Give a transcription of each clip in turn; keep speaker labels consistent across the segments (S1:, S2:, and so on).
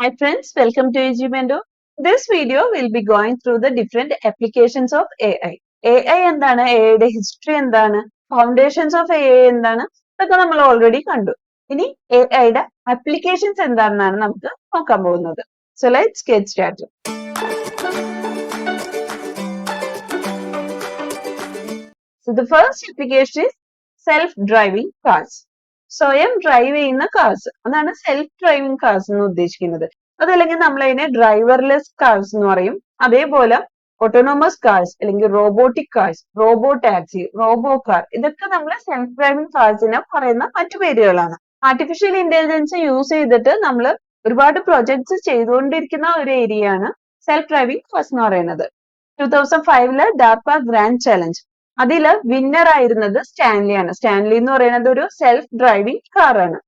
S1: Hi friends, welcome to Ejimendo. This video will be going through the different applications of AI. AI എന്താണ്, AIയുടെ history എന്താണ്, foundations of AI എന്താണ്, ഇതൊക്കെ നമ്മൾ already കണ്ടു. ഇനി AIയുടെ applications എന്താണെന്നാണ് നമുക്ക് നോക്കാൻ പോകുന്നത്. So let's get started. So the first application is self-driving cars. സ്വയം ഡ്രൈവ് ചെയ്യുന്ന കാർസ്, അതാണ് സെൽഫ് ഡ്രൈവിംഗ് കാർസ് എന്ന് ഉദ്ദേശിക്കുന്നത്. അതല്ലെങ്കിൽ നമ്മൾ അതിനെ ഡ്രൈവർലെസ് കാർസ് എന്ന് പറയും. അതേപോലെ ഓട്ടോണോമസ് കാർസ് അല്ലെങ്കിൽ robotic cars, robo taxi, robo car, ഇതൊക്കെ നമ്മൾ സെൽഫ് ഡ്രൈവിംഗ് കാർസിനെ പറയുന്ന മറ്റു പേരുകളാണ്. ആർട്ടിഫിഷ്യൽ ഇന്റലിജൻസ് യൂസ് ചെയ്തിട്ട് നമ്മൾ ഒരുപാട് പ്രൊജക്ട്സ് ചെയ്തുകൊണ്ടിരിക്കുന്ന ഒരു ഏരിയയാണ് സെൽഫ് ഡ്രൈവിംഗ് കാർസ് എന്ന് പറയുന്നത്. 2005 ഡാർപ ഗ്രാൻഡ് ചാലഞ്ച്, അതില് വിന്നർ ആയിരുന്നത് സ്റ്റാൻലി ആണ്. സ്റ്റാൻലി എന്ന് പറയുന്നത് ഒരു സെൽഫ് ഡ്രൈവിംഗ് കാർ ആണ്.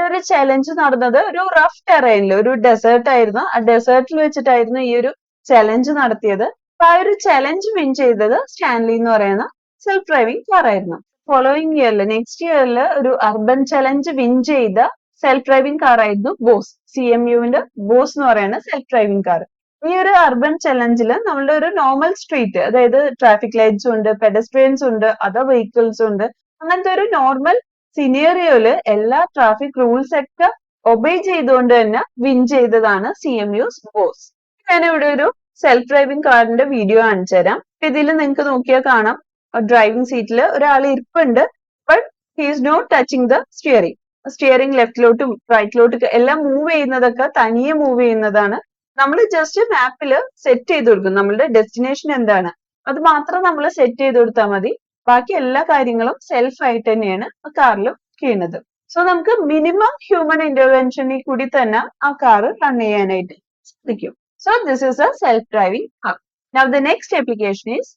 S1: ഒരു ചലഞ്ച് നടന്നത് ഒരു റഫ് ടെറൈനിൽ, ഒരു ഡെസേർട്ട് ആയിരുന്നു. ആ ഡെസേർട്ടിൽ വെച്ചിട്ടായിരുന്നു ഈ ഒരു ചലഞ്ച് നടത്തിയത്. അപ്പൊ ആ ഒരു ചലഞ്ച് വിൻ ചെയ്തത് സ്റ്റാൻലി എന്ന് പറയുന്ന സെൽഫ് ഡ്രൈവിംഗ് കാർ ആയിരുന്നു. ഫോളോയിങ് ഇയറിൽ, നെക്സ്റ്റ് ഇയറിൽ ഒരു അർബൻ ചലഞ്ച് വിൻ ചെയ്ത സെൽഫ് ഡ്രൈവിംഗ് കാർ ആയിരുന്നു ബോസ്. CMUവിന്റെ ബോസ് എന്ന് പറയുന്ന സെൽഫ് ഡ്രൈവിംഗ് കാർ. ഈ ഒരു അർബൻ ചലഞ്ചിൽ നമ്മളുടെ ഒരു നോർമൽ സ്ട്രീറ്റ്, അതായത് ട്രാഫിക് ലൈറ്റ്സ് ഉണ്ട്, പെഡസ്ട്രിയൻസ് ഉണ്ട്, അതർ വെഹിക്കിൾസ് ഉണ്ട്, അങ്ങനത്തെ ഒരു നോർമൽ സിനേറിയോയില് എല്ലാ ട്രാഫിക് റൂൾസ് ഒക്കെ ഒബേ ചെയ്തുകൊണ്ട് തന്നെ വിൻ ചെയ്തതാണ് CMU's ബോസ്. ഞാൻ ഇവിടെ ഒരു സെൽഫ് ഡ്രൈവിംഗ് കാറിന്റെ വീഡിയോ കാണിച്ചു തരാം. ഇതിൽ നിങ്ങൾക്ക് നോക്കിയാൽ കാണാം, ഡ്രൈവിംഗ് സീറ്റിൽ ഒരാൾ ഇരിപ്പുണ്ട്, but he's not touching the steering. Steering ലെഫ്റ്റിലോട്ടും റൈറ്റിലോട്ടും എല്ലാം മൂവ് ചെയ്യുന്നതൊക്കെ തനിയെ മൂവ് ചെയ്യുന്നതാണ്. നമ്മൾ ജസ്റ്റ് മാപ്പിൽ സെറ്റ് ചെയ്ത് കൊടുക്കും, നമ്മളുടെ ഡെസ്റ്റിനേഷൻ എന്താണ് അത് മാത്രം നമ്മൾ സെറ്റ് ചെയ്ത് കൊടുത്താൽ മതി. ബാക്കി എല്ലാ കാര്യങ്ങളും സെൽഫ് ആയിട്ട് തന്നെയാണ് ആ കാറിൽ ചെയ്യുന്നത്. സോ നമുക്ക് മിനിമം ഹ്യൂമൻ ഇന്റർവെൻഷനിൽ കൂടി തന്നെ ആ കാർ റൺ ചെയ്യാനായിട്ട് സാധിക്കും. So this is A self driving car. Now the next application is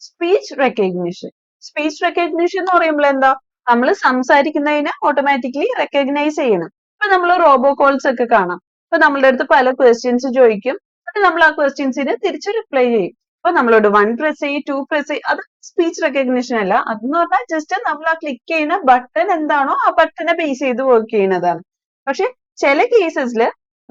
S1: speech recognition. Speech recognition എന്ന് പറയുമ്പോൾ എന്താ, നമ്മൾ സംസാരിക്കുന്നതിനെ ഓട്ടോമാറ്റിക്കലി റെക്കഗ്നൈസ് ചെയ്യണം. ഇപ്പൊ നമ്മൾ റോബോ കോൾസ് ഒക്കെ കാണാം. അപ്പൊ നമ്മളുടെ അടുത്ത് പല ക്വസ്റ്റ്യൻസ് ചോദിക്കും, അത് നമ്മൾ ആ ക്വസ്റ്റ്യൻസിന് തിരിച്ച് റിപ്ലൈ ചെയ്യും. അപ്പൊ നമ്മളോട് 1 പ്രസ് ചെയ്യ്, 2 പ്രസ് ചെയ്യ്, അത് സ്പീച്ച് റെക്കഗ്നിഷൻ അല്ല. അതെന്ന് പറഞ്ഞാൽ ജസ്റ്റ് നമ്മൾ ആ ക്ലിക്ക് ചെയ്യുന്ന ബട്ടൺ എന്താണോ ആ ബട്ടനെ ബേസ് ചെയ്ത് വർക്ക് ചെയ്യുന്നതാണ്. പക്ഷെ ചില കേസസിൽ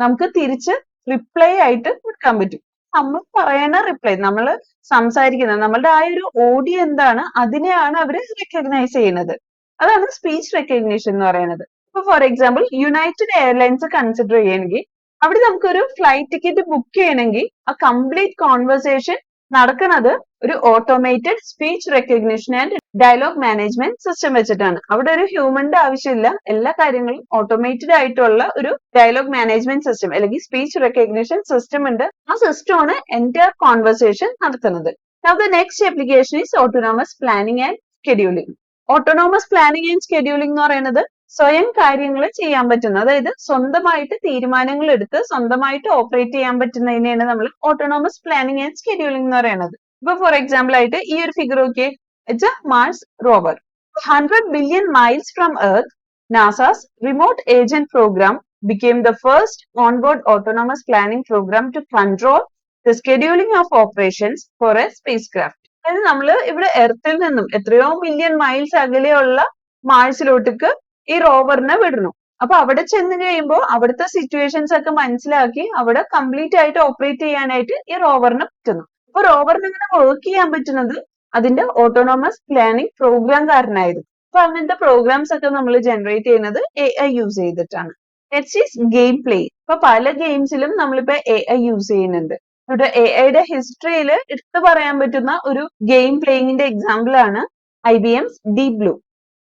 S1: നമുക്ക് തിരിച്ച് റിപ്ലൈ ആയിട്ട് കൊടുക്കാൻ പറ്റും. നമ്മൾ പറയുന്ന റിപ്ലൈ, നമ്മൾ സംസാരിക്കുന്നത്, നമ്മളുടെ ആ ഒരു ഓഡിയോ എന്താണ് അതിനെയാണ് അവർ റെക്കഗ്നൈസ് ചെയ്യുന്നത്. അതാണ് സ്പീച്ച് റെക്കഗ്നിഷൻ എന്ന് പറയുന്നത്. ഇപ്പൊ for example United airlines consider ചെയ്യണമെങ്കിൽ അവിടെ നമുക്കൊരു ഫ്ലൈറ്റ് ടിക്കറ്റ് ബുക്ക് ചെയ്യണമെങ്കിൽ ആ കംപ്ലീറ്റ് കോൺവെർസേഷൻ നടക്കുന്നത് ഒരു automated speech recognition and dialogue management system വെച്ചിട്ടാണ്. അവിടെ ഒരു ഹ്യൂമന്റെ ആവശ്യമില്ല, എല്ലാ കാര്യങ്ങളും ഓട്ടോമേറ്റഡ് ആയിട്ടുള്ള ഒരു ഡയലോഗ് മാനേജ്മെന്റ് സിസ്റ്റം അല്ലെങ്കിൽ സ്പീച്ച് റെക്കഗ്നിഷൻ സിസ്റ്റം ഉണ്ട്. ആ സിസ്റ്റമാണ് എൻറ്റയർ കോൺവെർസേഷൻ നടത്തുന്നത്. Now the next application is autonomous planning and scheduling. Autonomous planning and scheduling എന്ന് പറയുന്നത് സ്വയം കാര്യങ്ങൾ ചെയ്യാൻ പറ്റുന്ന, അതായത് സ്വന്തമായിട്ട് തീരുമാനങ്ങൾ എടുത്ത് സ്വന്തമായിട്ട് ഓപ്പറേറ്റ് ചെയ്യാൻ പറ്റുന്നതിനെയാണ് നമ്മൾ ഓട്ടോണോമസ് പ്ലാനിങ് ആൻഡ് സ്കെഡ്യൂളിംഗ് എന്ന് പറയുന്നത്. ഇപ്പൊ ഫോർ എക്സാമ്പിൾ ആയിട്ട് ഈ ഒരു ഫിഗർ നോക്കിയേ, it's A Mars rover. 100 billion miles from Earth, NASA's remote agent program became the first onboard autonomous planning program to control the scheduling of operations for a spacecraft. അതായത് നമ്മൾ ഇവിടെ എർത്തിൽ നിന്നും എത്രയോ million miles അകലെയുള്ള മാഴ്സിലോട്ടേക്ക് ഈ റോവറിനെ വിടുന്നു. അപ്പൊ അവിടെ ചെന്ന് കഴിയുമ്പോൾ അവിടുത്തെ സിറ്റുവേഷൻസ് ഒക്കെ മനസ്സിലാക്കി അവിടെ കംപ്ലീറ്റ് ആയിട്ട് ഓപ്പറേറ്റ് ചെയ്യാനായിട്ട് ഈ റോവറിന് പറ്റുന്നു. അപ്പൊ റോവറിന് ഇങ്ങനെ വർക്ക് ചെയ്യാൻ പറ്റുന്നത് അതിന്റെ ഓട്ടോണോമസ് പ്ലാനിങ് പ്രോഗ്രാം കാരണമായിരുന്നു. അപ്പൊ അങ്ങനത്തെ പ്രോഗ്രാംസ് ഒക്കെ നമ്മൾ ജനറേറ്റ് ചെയ്യുന്നത് AI യൂസ് ചെയ്തിട്ടാണ്. Next is game play. ഇപ്പൊ പല ഗെയിംസിലും നമ്മളിപ്പോ AI യൂസ് ചെയ്യുന്നുണ്ട്. ഇവിടെ AIയുടെ ഹിസ്റ്ററിയിൽ എടുത്തു പറയാൻ പറ്റുന്ന ഒരു ഗെയിം പ്ലേയിങ്ങിന്റെ എക്സാമ്പിൾ ആണ് IBM's ഡീപ് ബ്ലൂ.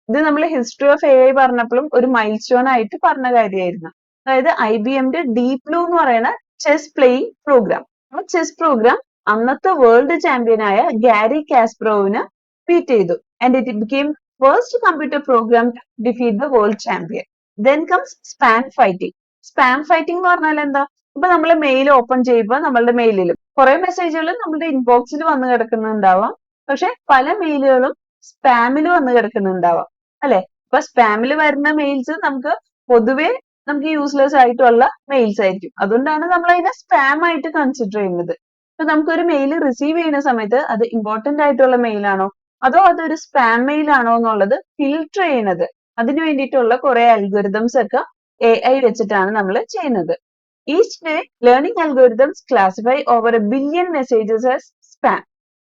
S1: ഇത് നമ്മൾ ഹിസ്റ്ററി ഓഫ് AI പറഞ്ഞപ്പോഴും ഒരു മൈൽ സ്റ്റോൺ ആയിട്ട് പറഞ്ഞ കാര്യമായിരുന്നു. അതായത് IBMന്റെ ഡീപ് ബ്ലൂ എന്ന് പറയുന്ന ചെസ് പ്ലേയിങ് പ്രോഗ്രാം. ആ ചെസ് പ്രോഗ്രാം അന്നത്തെ വേൾഡ് ചാമ്പ്യനായ ഗാരി കാസ്പറോവിന് ബീറ്റ് ചെയ്തു. And it became first computer program to defeat the world champion. Then comes spam fighting. Spam fighting എന്ന് പറഞ്ഞാൽ എന്താ, ഇപ്പൊ നമ്മൾ മെയിൽ ഓപ്പൺ ചെയ്യുമ്പോൾ നമ്മളുടെ മെയിലിലും കുറെ മെസ്സേജുകൾ നമ്മുടെ ഇൻബോക്സിൽ വന്ന് കിടക്കുന്നുണ്ടാവാം. പക്ഷെ പല മെയിലുകളും സ്പാമിൽ വന്ന് കിടക്കുന്നുണ്ടാവാം, അല്ലെ? അപ്പൊ സ്പാമിൽ വരുന്ന മെയിൽസ് നമുക്ക് പൊതുവെ നമുക്ക് യൂസ്ലെസ് ആയിട്ടുള്ള മെയിൽസ് ആയിരിക്കും. അതുകൊണ്ടാണ് നമ്മൾ അതിനെ സ്പാം ആയിട്ട് കൺസിഡർ ചെയ്യുന്നത്. ഇപ്പൊ നമുക്കൊരു മെയിൽ റിസീവ് ചെയ്യുന്ന സമയത്ത് അത് ഇമ്പോർട്ടന്റ് ആയിട്ടുള്ള മെയിൽ ആണോ അതോ അതൊരു സ്പാം മെയിൽ ആണോ എന്നുള്ളത് ഫിൽട്ടർ ചെയ്യുന്നത്, അതിനു വേണ്ടിയിട്ടുള്ള കുറെ അൽഗോരിതംസ് ഒക്കെ AI വെച്ചിട്ടാണ് നമ്മൾ ചെയ്യുന്നത്. Each day, learning algorithms classify over 1 billion messages as spam,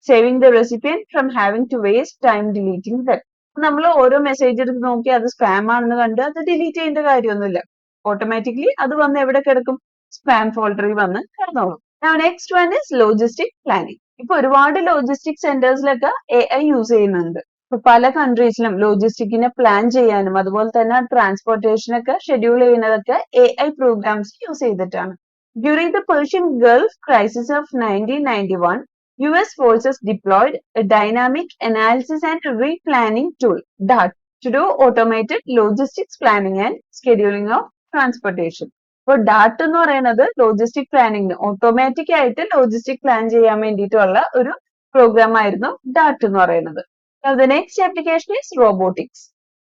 S1: saving the recipient from having to waste time deleting them. നമ്മൾ ഓരോ മെസ്സേജ് എടുത്ത് നോക്കി അത് സ്പാം ആണെന്ന് കണ്ട് അത് ഡിലീറ്റ് ചെയ്യേണ്ട കാര്യമൊന്നുമില്ല. ഓട്ടോമാറ്റിക്കലി അത് വന്ന് എവിടെ കിടക്കും? സ്പാം ഫോൾഡറിൽ വന്ന് കിടന്നോളും. Now next one is logistic planning. ഇപ്പൊ ഒരുപാട് ലോജിസ്റ്റിക് സെന്റേഴ്സിലൊക്കെ AI യൂസ് ചെയ്യുന്നുണ്ട്. ഇപ്പൊ പല കൺട്രീസിലും ലോജിസ്റ്റിക്കിനെ പ്ലാൻ ചെയ്യാനും അതുപോലെ തന്നെ ട്രാൻസ്പോർട്ടേഷൻ ഒക്കെ ഷെഡ്യൂൾ ചെയ്യുന്നതൊക്കെ AI പ്രോഗ്രാംസ് യൂസ് ചെയ്തിട്ടാണ്. During the Persian Gulf crisis of 1991, US forces deployed a dynamic analysis and replanning tool, DART, to do automated logistics planning and scheduling of transportation. അപ്പോൾ Dart എന്ന് പറയുന്നത് logistic പ്ലാനിങ്ങിന് automatic ആയിട്ട് logistic plan ചെയ്യാൻ വേണ്ടിയിട്ടുള്ള ഒരു programme ആയിരുന്നു Dart എന്ന് പറയുന്നത്. The next application is robotics.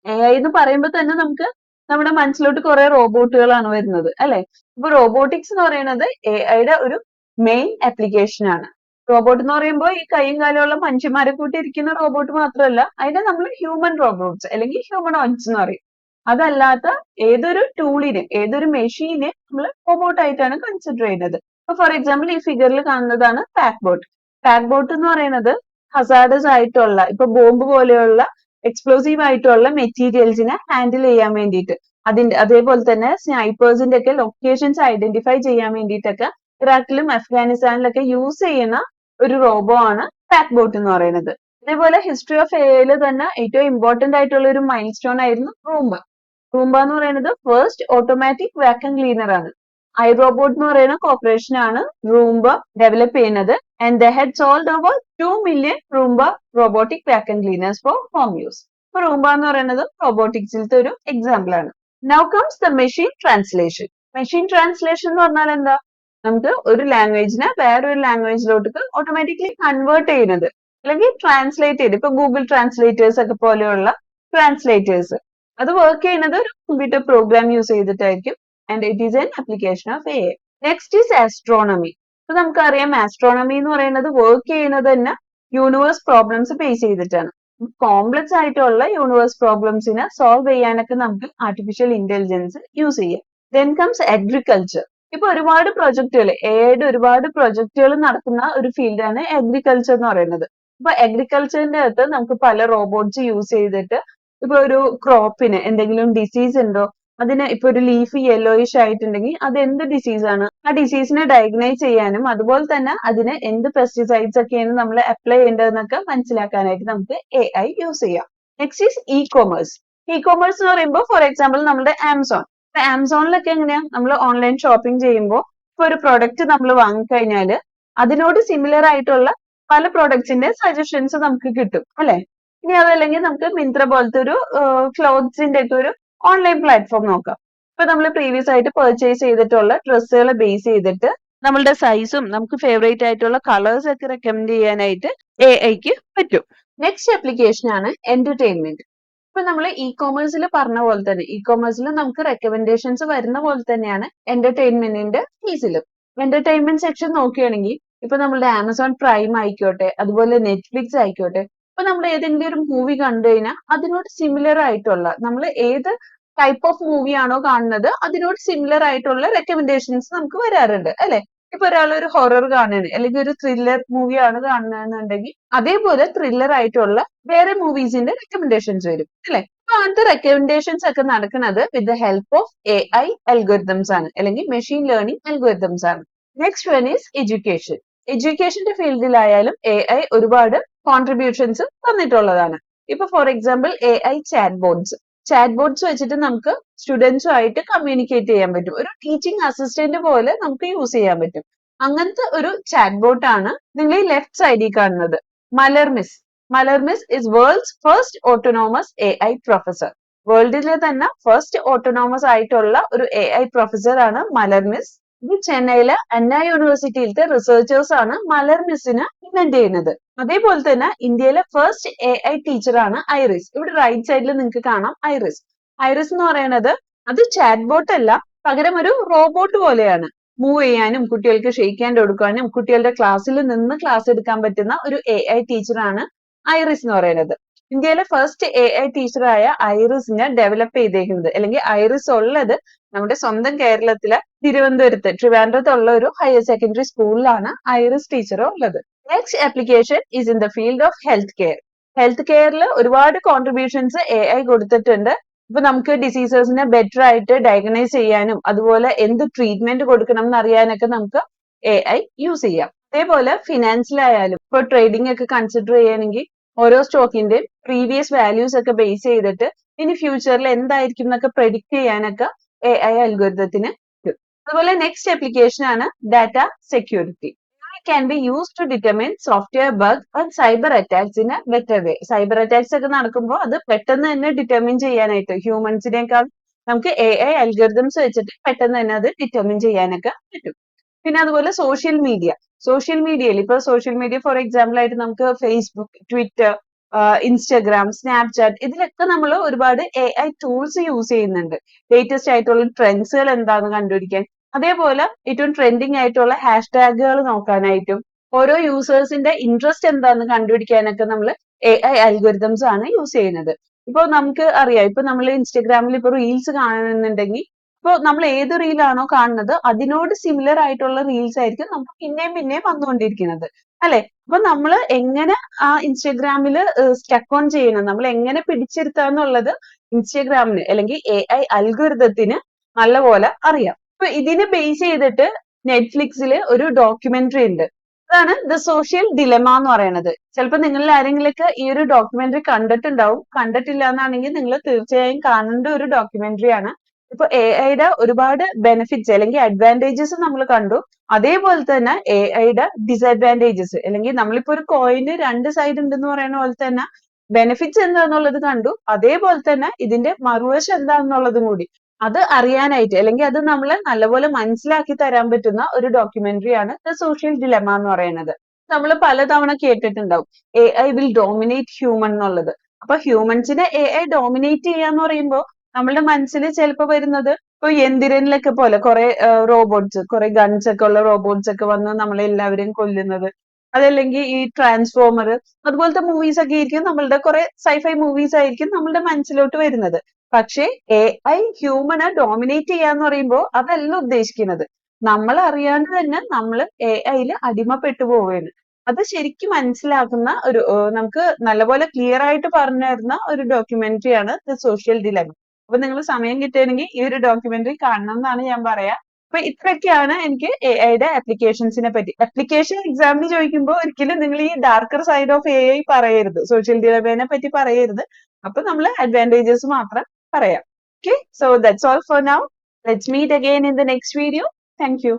S1: AI എന്ന് പറയുമ്പോൾ തന്നെ നമുക്ക് നമ്മുടെ മനസ്സിലോട്ട് കുറെ റോബോട്ടുകളാണ് വരുന്നത് അല്ലെ? ഇപ്പൊ റോബോട്ടിക്സ് എന്ന് പറയുന്നത് AI-യുടെ ഒരു മെയിൻ ആപ്ലിക്കേഷൻ ആണ്. റോബോട്ട് എന്ന് പറയുമ്പോൾ ഈ കൈയും കാലുമുള്ള മനുഷ്യന്മാരെ കൂട്ടി ഇരിക്കുന്ന റോബോട്ട് മാത്രമല്ല, അതിനെ നമ്മൾ ഹ്യൂമൻ റോബോട്ട്സ് അല്ലെങ്കിൽ ഹ്യൂമനോയിഡ്സ് എന്ന് പറയും. അതല്ലാത്ത ഏതൊരു ടൂളിനെ ഏതൊരു മെഷീനെ നമ്മൾ റോബോട്ട് ആയിട്ടാണ് കൺസിഡർ ചെയ്യുന്നത്. ഫോർ എക്സാമ്പിൾ ഈ ഫിഗറിൽ കാണുന്നതാണ് പാക്ക് ബോട്ട്. പാക്ക് ബോട്ട് എന്ന് പറയുന്നത് ഹസാർഡസ് ആയിട്ടുള്ള ഇപ്പൊ ബോംബ് പോലെയുള്ള എക്സ്പ്ലോസീവ് ആയിട്ടുള്ള മെറ്റീരിയൽസിനെ ഹാൻഡിൽ ചെയ്യാൻ വേണ്ടിയിട്ട് അതേപോലെ തന്നെ സ്നൈപ്പേഴ്സിന്റെ ഒക്കെ ലൊക്കേഷൻസ് ഐഡന്റിഫൈ ചെയ്യാൻ വേണ്ടിയിട്ടൊക്കെ ഇറാഖിലും അഫ്ഗാനിസ്ഥാനിലൊക്കെ യൂസ് ചെയ്യുന്ന ഒരു റോബോ ആണ് പാക്ക് ബോട്ട് എന്ന് പറയുന്നത്. അതേപോലെ ഹിസ്റ്ററി ഓഫ് എഐയിൽ തന്നെ ഏറ്റവും ഇമ്പോർട്ടന്റ് ആയിട്ടുള്ള ഒരു മൈൽ സ്റ്റോൺ ആയിരുന്നു റൂംബ. റൂംബ എന്ന് പറയുന്നത് ഫസ്റ്റ് ഓട്ടോമാറ്റിക് വാക്യൂം ക്ലീനർ ആണ്. iRobot എന്ന് പറയുന്ന കോർപ്പറേഷൻ ആണ് റൂംബ ഡെവലപ്പ് ചെയ്യുന്നത്. And they had sold over 2 million Roomba robotic vacuum cleaners for home use. അപ്പൊ റൂംബ എന്ന് പറയുന്നത് റോബോട്ടിക്സിലത്തെ ഒരു എക്സാമ്പിൾ ആണ്. Now comes the machine translation. Machine translation എന്ന് പറഞ്ഞാൽ എന്താ? നമുക്ക് ഒരു ലാംഗ്വേജിനെ വേറൊരു ലാംഗ്വേജിലോട്ട് ഓട്ടോമാറ്റിക്കലി കൺവേർട്ട് ചെയ്യുന്നത് അല്ലെങ്കിൽ ട്രാൻസ്ലേറ്റ് ചെയ്ത് ഇപ്പൊ ഗൂഗിൾ ട്രാൻസ്ലേറ്റേഴ്സ് ഒക്കെ പോലെയുള്ള ട്രാൻസ്ലേറ്റേഴ്സ് അത് വർക്ക് ചെയ്യുന്നത് ഒരു കമ്പ്യൂട്ടർ പ്രോഗ്രാം യൂസ് ചെയ്തിട്ടായിരിക്കും. And it is an application of AI. Next is astronomy. ഇപ്പൊ നമുക്കറിയാം ആസ്ട്രോണമി എന്ന് പറയുന്നത് വർക്ക് ചെയ്യുന്നത് തന്നെ യൂണിവേഴ്സ് പ്രോബ്ലംസ് ബേസ് ചെയ്തിട്ടാണ്. കോംപ്ലക്സ് ആയിട്ടുള്ള യൂണിവേഴ്സ് പ്രോബ്ലംസിനെ സോൾവ് ചെയ്യാനൊക്കെ നമുക്ക് ആർട്ടിഫിഷ്യൽ ഇന്റലിജൻസ് യൂസ് ചെയ്യാം. Then comes agriculture. ഇപ്പൊ ഒരുപാട് പ്രൊജക്ടുകൾ AI-യുടെ ഒരുപാട് പ്രൊജക്ടുകൾ നടക്കുന്ന ഒരു ഫീൽഡാണ് അഗ്രികൾച്ചർ എന്ന് പറയുന്നത്. ഇപ്പൊ അഗ്രികൾച്ചറിന്റെ അകത്ത് നമുക്ക് പല റോബോട്ട്സ് യൂസ് ചെയ്തിട്ട് ഇപ്പൊ ഒരു ക്രോപ്പിന് എന്തെങ്കിലും ഡിസീസ് ഉണ്ടോ, അതിന് ഇപ്പൊ ഒരു ലീഫ് യെല്ലോയിഷ് ആയിട്ടുണ്ടെങ്കിൽ അത് എന്ത് ഡിസീസ് ആണ്, ആ ഡിസീസിനെ ഡയഗ്നൈസ് ചെയ്യാനും അതുപോലെ തന്നെ അതിന് എന്ത് പെസ്റ്റിസൈഡ്സ് ഒക്കെയാണ് നമ്മൾ അപ്ലൈ ചെയ്യേണ്ടതെന്നൊക്കെ മനസ്സിലാക്കാനായിട്ട് നമുക്ക് AI യൂസ് ചെയ്യാം. Next is E commerce. E commerce എന്ന് പറയുമ്പോൾ ഫോർ എക്സാമ്പിൾ നമ്മുടെ ആമസോൺ. ആമസോണിലൊക്കെ എങ്ങനെയാ നമ്മൾ ഓൺലൈൻ ഷോപ്പിംഗ് ചെയ്യുമ്പോൾ ഇപ്പൊ ഒരു പ്രൊഡക്റ്റ് നമ്മൾ വാങ്ങിക്കഴിഞ്ഞാല് അതിനോട് സിമിലർ ആയിട്ടുള്ള പല പ്രൊഡക്ട്സിന്റെ സജഷൻസ് നമുക്ക് കിട്ടും അല്ലെ? ഇനി അതല്ലെങ്കിൽ നമുക്ക് മിന്ത്ര പോലത്തെ ഒരു ക്ലോത്ത്സിന്റെ ഒക്കെ ഒരു ഓൺലൈൻ പ്ലാറ്റ്ഫോം നോക്കാം. ഇപ്പൊ നമ്മൾ പ്രീവിയസ് ആയിട്ട് പർച്ചേസ് ചെയ്തിട്ടുള്ള ഡ്രസ്സുകളെ ബേസ് ചെയ്തിട്ട് നമ്മളുടെ സൈസും നമുക്ക് ഫേവറേറ്റ് ആയിട്ടുള്ള കളേഴ്സ് ഒക്കെ റെക്കമെൻഡ് ചെയ്യാനായിട്ട് AI-ക്ക് പറ്റും. നെക്സ്റ്റ് ആപ്ലിക്കേഷൻ ആണ് എന്റർടൈൻമെന്റ്. ഇപ്പൊ നമ്മൾ ഇ കോമേഴ്സിൽ പറഞ്ഞ പോലെ തന്നെ ഇ കോമേഴ്സിൽ നമുക്ക് റെക്കമെൻഡേഷൻസ് വരുന്ന പോലെ തന്നെയാണ് എന്റർടൈൻമെന്റിന്റെ കേസിലും. എന്റർടൈൻമെന്റ് സെക്ഷൻ നോക്കുകയാണെങ്കിൽ ഇപ്പൊ നമ്മളുടെ ആമസോൺ പ്രൈം ആയിക്കോട്ടെ അതുപോലെ നെറ്റ്ഫ്ലിക്സ് ആയിക്കോട്ടെ, ഇപ്പൊ നമ്മൾ ഏതെങ്കിലും ഒരു മൂവി കണ്ടു കഴിഞ്ഞാൽ അതിനോട് സിമിലർ ആയിട്ടുള്ള നമ്മൾ ഏത് ടൈപ്പ് ഓഫ് മൂവി ആണോ കാണുന്നത് അതിനോട് സിമിലർ ആയിട്ടുള്ള റെക്കമെൻഡേഷൻസ് നമുക്ക് വരാറുണ്ട് അല്ലെ? ഇപ്പൊ ഒരാൾ ഒരു ഹൊറർ കാണുകയാണ് അല്ലെങ്കിൽ ഒരു ത്രില്ലർ മൂവിയാണ് കാണുന്നതെന്നുണ്ടെങ്കിൽ അതേപോലെ ത്രില്ലർ ആയിട്ടുള്ള വേറെ മൂവീസിന്റെ റെക്കമെൻഡേഷൻസ് വരും അല്ലെ? അപ്പൊ അങ്ങനത്തെ റെക്കമെൻഡേഷൻസ് ഒക്കെ നടക്കുന്നത് with the help of AI algorithms ആണ് അല്ലെങ്കിൽ മെഷീൻ ലേണിംഗ് അൽഗോരിതംസ് ആണ്. Next one is education. എഡ്യൂക്കേഷന്റെ ഫീൽഡിലായാലും AI ഒരുപാട് കോൺട്രിബ്യൂഷൻസ് തന്നിട്ടുള്ളതാണ്. ഇപ്പൊ for example AI chat bots വെച്ചിട്ട് നമുക്ക് സ്റ്റുഡൻസുമായിട്ട് കമ്മ്യൂണിക്കേറ്റ് ചെയ്യാൻ പറ്റും. ഒരു ടീച്ചിങ് അസിസ്റ്റന്റ് പോലെ നമുക്ക് യൂസ് ചെയ്യാൻ പറ്റും. അങ്ങനത്തെ ഒരു ചാറ്റ് ബോട്ട് ആണ് നിങ്ങൾ ഈ ലെഫ്റ്റ് സൈഡിൽ കാണുന്നത് മലർമിസ്. മലർമിസ് is world's first autonomous AI professor. വേൾഡിലെ തന്നെ ഫസ്റ്റ് ഓട്ടോണോമസ് ആയിട്ടുള്ള ഒരു AI പ്രൊഫസർ ആണ് മലർമിസ്. ഇത് ചെന്നൈയിലെ അണ്ണ യൂണിവേഴ്സിറ്റിയിലത്തെ റിസർച്ചേഴ്സ് ആണ് മലർമിസിനെ ഇൻവെന്റ് ചെയ്യുന്നത്. അതേപോലെ തന്നെ ഇന്ത്യയിലെ ഫസ്റ്റ് AI ടീച്ചറാണ് ഐറിസ്. ഇവിടെ റൈറ്റ് സൈഡിൽ നിങ്ങൾക്ക് കാണാം ഐറിസ്. ഐറിസ് എന്ന് പറയുന്നത് അത് ചാറ്റ് ബോട്ട് അല്ല, പകരം ഒരു റോബോട്ട് പോലെയാണ്. മൂവ് ചെയ്യാനും കുട്ടികൾക്ക് ഷെയ്ക്ക് ഹാൻഡ് കൊടുക്കാനും കുട്ടികളുടെ ക്ലാസ്സിൽ നിന്ന് ക്ലാസ് എടുക്കാൻ പറ്റുന്ന ഒരു AI ടീച്ചറാണ് ഐറിസ് എന്ന് പറയുന്നത്. ഇന്ത്യയിലെ ഫസ്റ്റ് AI ടീച്ചറായ ഐറിസിനെ ഡെവലപ്പ് ചെയ്തേക്കുന്നത് അല്ലെങ്കിൽ ഐറിസ് ഉള്ളത് നമ്മുടെ സ്വന്തം കേരളത്തിലെ തിരുവനന്തപുരത്ത് ട്രിവാൻഡ്രത്തുള്ള ഒരു ഹയർ സെക്കൻഡറി സ്കൂളിലാണ് ഐറിസ് ടീച്ചർ ഉള്ളത്. Next application is in the field of health care. Health കെയറിൽ ഒരുപാട് കോൺട്രിബ്യൂഷൻസ് AI കൊടുത്തിട്ടുണ്ട്. ഇപ്പൊ നമുക്ക് ഡിസീസസിനെ ബെറ്റർ ആയിട്ട് ഡയഗ്നൈസ് ചെയ്യാനും അതുപോലെ എന്ത് ട്രീറ്റ്മെന്റ് കൊടുക്കണം എന്ന് അറിയാനൊക്കെ നമുക്ക് AI യൂസ് ചെയ്യാം. അതേപോലെ ഫിനാൻസിലായാലും ഇപ്പൊ ട്രേഡിംഗ് ഒക്കെ കൺസിഡർ ചെയ്യുകയാണെങ്കിൽ ഓരോ സ്റ്റോക്കിന്റെയും പ്രീവിയസ് വാല്യൂസ് ഒക്കെ ബേസ് ചെയ്തിട്ട് ഇനി ഫ്യൂച്ചറിൽ എന്തായിരിക്കും എന്നൊക്കെ പ്രെഡിക്റ്റ് ചെയ്യാനൊക്കെ AI അൽഗോരിതത്തിന് പറ്റും. അതുപോലെ നെക്സ്റ്റ് ആപ്ലിക്കേഷൻ ആണ് data security. can be used to determine software bugs and cyber attacks in a better way. Cyber attacks ഒക്കെ നടക്കുമ്പോൾ അത് പെട്ടെന്ന് തന്നെ ഡിറ്റർമിൻ ചെയ്യാനായിട്ട് ഹ്യൂമൻസിനേക്കാൾ നമുക്ക് AI അൽഗോരിതംസ് വെച്ചിട്ട് പെട്ടെന്ന് തന്നെ അത് ഡിറ്റർമിൻ ചെയ്യാനൊക്കെ പറ്റും. പിന്നെ അതുപോലെ സോഷ്യൽ മീഡിയയിൽ ഇപ്പൊ സോഷ്യൽ മീഡിയ ഫോർ എക്സാമ്പിൾ ആയിട്ട് നമുക്ക് ഫേസ്ബുക്ക്, ട്വിറ്റർ, ഇൻസ്റ്റഗ്രാം, സ്നാപ്ചാറ്റ് ഇതിലൊക്കെ നമ്മൾ ഒരുപാട് AI ടൂൾസ് യൂസ് ചെയ്യുന്നുണ്ട്. ലേറ്റസ്റ്റ് ആയിട്ടുള്ള ട്രെൻഡ്സുകൾ എന്താണെന്ന് കണ്ടുപിടിക്കാൻ, അതേപോലെ ഏറ്റവും ട്രെൻഡിങ് ആയിട്ടുള്ള ഹാഷ്ടാഗുകൾ നോക്കാനായിട്ടും ഓരോ യൂസേഴ്സിന്റെ ഇൻട്രസ്റ്റ് എന്താണെന്ന് കണ്ടുപിടിക്കാനൊക്കെ നമ്മൾ AI അൽഗോരിതംസ് ആണ് യൂസ് ചെയ്യുന്നത്. ഇപ്പൊ നമുക്ക് അറിയാം, ഇപ്പൊ നമ്മൾ ഇൻസ്റ്റഗ്രാമിൽ ഇപ്പൊ റീൽസ് കാണുന്നുണ്ടെങ്കിൽ ഇപ്പൊ നമ്മൾ ഏത് റീലാണോ കാണുന്നത് അതിനോട് സിമിലർ ആയിട്ടുള്ള റീൽസ് ആയിരിക്കും നമുക്ക് പിന്നെയും വന്നുകൊണ്ടിരിക്കുന്നത്, അല്ലെ? അപ്പൊ നമ്മൾ എങ്ങനെ ആ ഇൻസ്റ്റഗ്രാമില് സ്റ്റക്ക് ഓൺ ചെയ്യണം, നമ്മൾ എങ്ങനെ പിടിച്ചിരുത്താന്നുള്ളത് ഇൻസ്റ്റഗ്രാമിന് അല്ലെങ്കിൽ AI അൽഗോരിതത്തിന് നല്ലപോലെ അറിയാം. അപ്പൊ ഇതിനെ ബേസ് ചെയ്തിട്ട് നെറ്റ്ഫ്ലിക്സിൽ ഒരു ഡോക്യുമെന്ററി ഉണ്ട്. അതാണ് ദ സോഷ്യൽ ഡിലമ എന്ന് പറയുന്നത്. ചിലപ്പോൾ നിങ്ങളിൽ ആരെങ്കിലൊക്കെ ഈ ഒരു ഡോക്യുമെന്ററി കണ്ടിട്ടുണ്ടാവും. കണ്ടിട്ടില്ല എന്നാണെങ്കിൽ നിങ്ങൾ തീർച്ചയായും കാണേണ്ട ഒരു ഡോക്യുമെന്ററി ആണ്. ഇപ്പൊ AI ഒരുപാട് ബെനിഫിറ്റ്സ് അല്ലെങ്കിൽ അഡ്വാൻറ്റേജസ് നമ്മൾ കണ്ടു. അതേപോലെ തന്നെ AI ഡിസഡ്വാൻറ്റേജസ് അല്ലെങ്കിൽ നമ്മളിപ്പോ ഒരു കോയിന് രണ്ട് സൈഡ് ഉണ്ടെന്ന് പറയുന്ന പോലെ തന്നെ ബെനിഫിറ്റ്സ് എന്താന്നുള്ളത് കണ്ടു. അതേപോലെ തന്നെ ഇതിന്റെ മറുവശം എന്താണെന്നുള്ളതും കൂടി അത് അറിയാനായിട്ട് അല്ലെങ്കിൽ അത് നമ്മളെ നല്ലപോലെ മനസ്സിലാക്കി തരാൻ പറ്റുന്ന ഒരു ഡോക്യുമെന്ററി ആണ് ദ സോഷ്യൽ ഡിലമ എന്ന് പറയുന്നത്. നമ്മൾ പലതവണ കേട്ടിട്ടുണ്ടാവും AI വിൽ ഡോമിനേറ്റ് ഹ്യൂമൻ എന്നുള്ളത്. അപ്പൊ ഹ്യൂമൻസിനെ AI ഡോമിനേറ്റ് ചെയ്യാന്ന് പറയുമ്പോൾ നമ്മളുടെ മനസ്സിൽ ചിലപ്പോൾ വരുന്നത് ഇപ്പൊ യന്തിരനിലൊക്കെ പോലെ കുറെ റോബോട്ട്സ്, കുറെ ഗൺസ് ഒക്കെ ഉള്ള റോബോട്ട്സ് ഒക്കെ വന്ന് നമ്മളെ എല്ലാവരെയും കൊല്ലുന്നത്, അതല്ലെങ്കിൽ ഈ ട്രാൻസ്ഫോമർ അതുപോലത്തെ മൂവീസ് ഒക്കെ ആയിരിക്കും നമ്മളുടെ കുറെ സൈഫൈ മൂവീസ് ആയിരിക്കും നമ്മളുടെ മനസ്സിലോട്ട് വരുന്നത്. പക്ഷേ AI ഹ്യൂമനെ ഡോമിനേറ്റ് ചെയ്യാന്ന് പറയുമ്പോൾ അതല്ല ഉദ്ദേശിക്കുന്നത്. നമ്മൾ അറിയാണ്ട് തന്നെ നമ്മൾ AIയിൽ അടിമപ്പെട്ടു പോവുകയാണ്. അത് ശരിക്കും മനസ്സിലാക്കുന്ന ഒരു നമുക്ക് നല്ലപോലെ ക്ലിയർ ആയിട്ട് പറഞ്ഞു തരുന്ന ഒരു ഡോക്യുമെന്ററി ആണ് ദ സോഷ്യൽ ഡിലമ. അപ്പൊ നിങ്ങൾ സമയം കിട്ടുകയാണെങ്കിൽ ഈ ഒരു ഡോക്യുമെന്ററി കാണണം എന്നാണ് ഞാൻ പറയാ. അപ്പൊ ഇത്രയൊക്കെയാണ് എനിക്ക് AIയുടെ ആപ്ലിക്കേഷൻസിനെ പറ്റി. ആപ്ലിക്കേഷൻ എക്സാമിന് ചോദിക്കുമ്പോൾ ഒരിക്കലും നിങ്ങൾ ഈ ഡാർക്കർ സൈഡ് ഓഫ് AI പറയരുത്, സോഷ്യൽ ഡിലമയെ പറ്റി പറയരുത്. അപ്പൊ നമ്മൾ അഡ്വാൻറ്റേജസ് മാത്രം പറയാം. Okay, so that's all for now. Let's meet again in the next video. Thank you.